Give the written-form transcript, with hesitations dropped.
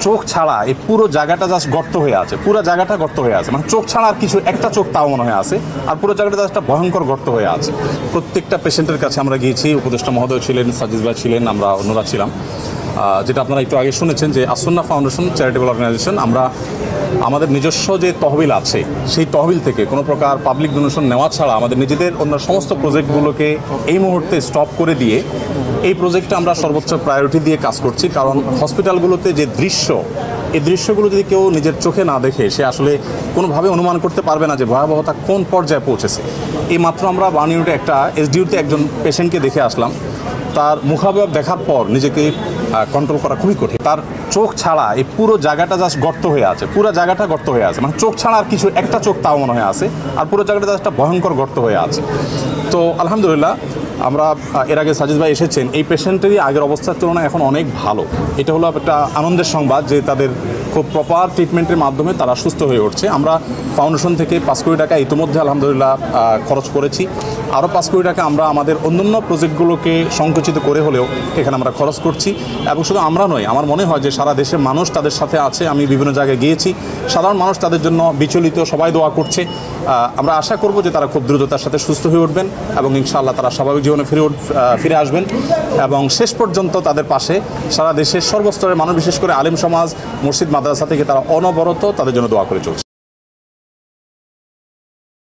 চোখ ছাড়া এই পুরো জায়গাটা জাস্ট গর্ত হয়ে আছে, পুরো জায়গাটা গর্ত হয়ে আছে, মানে চোখ ছাড়া আর কিছু একটা চোখ তাও মনে হয় আছে, আর পুরো জায়গাটা জাস্ট একটা ভয়ঙ্কর গর্ত হয়ে আছে। প্রত্যেকটা পেশেন্টের কাছে আমরা গিয়েছি, উপদেষ্টা মহোদয় ছিলেন, সাজিদ ভাই ছিলেন, আমরা অন্যরা ছিলাম। যেটা আপনারা একটু আগে শুনেছেন যে আসন্না ফাউন্ডেশন চ্যারিটেবল অর্গানাইজেশন, আমরা আমাদের নিজস্ব যে তহবিল আছে সেই তহবিল থেকে কোনো প্রকার পাবলিক ডোনেশন নেওয়া ছাড়া আমাদের নিজেদের অন্য সমস্ত প্রজেক্টগুলোকে এই মুহূর্তে স্টপ করে দিয়ে এই প্রজেক্টটা আমরা সর্বোচ্চ প্রায়োরিটি দিয়ে কাজ করছি। কারণ হসপিটালগুলোতে যে দৃশ্য, এই দৃশ্যগুলো যদি কেউ নিজের চোখে না দেখে সে আসলে কোনোভাবে অনুমান করতে পারবে না যে ভয়াবহতা কোন পর্যায়ে পৌঁছেছে। এই মাত্র আমরা বার্নিউটে একটা এসডিউতে একজন পেশেন্টকে দেখে আসলাম, তার মুখাবয়ব দেখার পর নিজেকে কন্ট্রোল করা খুবই কঠিন। তার চোখ ছাড়া এই পুরো জায়গাটা জাস্ট গর্ত হয়ে আছে, পুরো জায়গাটা গর্ত হয়ে আছে, মানে চোখ ছাড়া আর কিছু একটা চোখ তাও মনে হয় আছে, আর পুরো জায়গাটা জাস্ট একটা ভয়ঙ্কর গর্ত হয়ে আছে। তো আলহামদুলিল্লাহ আমরা এর আগে সাজিদ ভাই এসেছেন, এই পেশেন্টেরই আগের অবস্থার তুলনায় এখন অনেক ভালো। এটা হলো একটা আনন্দের সংবাদ যে তাদের খুব প্রপার ট্রিটমেন্টের মাধ্যমে তারা সুস্থ হয়ে উঠছে। আমরা ফাউন্ডেশন থেকে 5 কোটি টাকা ইতিমধ্যে আলহামদুলিল্লাহ খরচ করেছি। আরও 5 কোটি টাকা আমরা আমাদের অন্যান্য প্রজেক্টগুলোকে সংকুচিত করে হলেও এখানে আমরা খরচ করছি। এবং শুধু আমরা নয়, আমার মনে হয় যে সারা দেশের মানুষ তাদের সাথে আছে। আমি বিভিন্ন জায়গায় গিয়েছি, সাধারণ মানুষ তাদের জন্য বিচলিত, সবাই দোয়া করছে। আমরা আশা করব যে তারা খুব দ্রুততার সাথে সুস্থ হয়ে উঠবেন এবং ইনশাআল্লাহ তারা স্বাভাবিক জীবনে ফিরে আসবেন এবং শেষ পর্যন্ত তাদের পাশে সারা দেশের সর্বস্তরের মানুষ, বিশেষ করে আলেম সমাজ, মসজিদ, মাদ্রাসা থেকে তারা অনবরত তাদের জন্য দোয়া করে চলছে।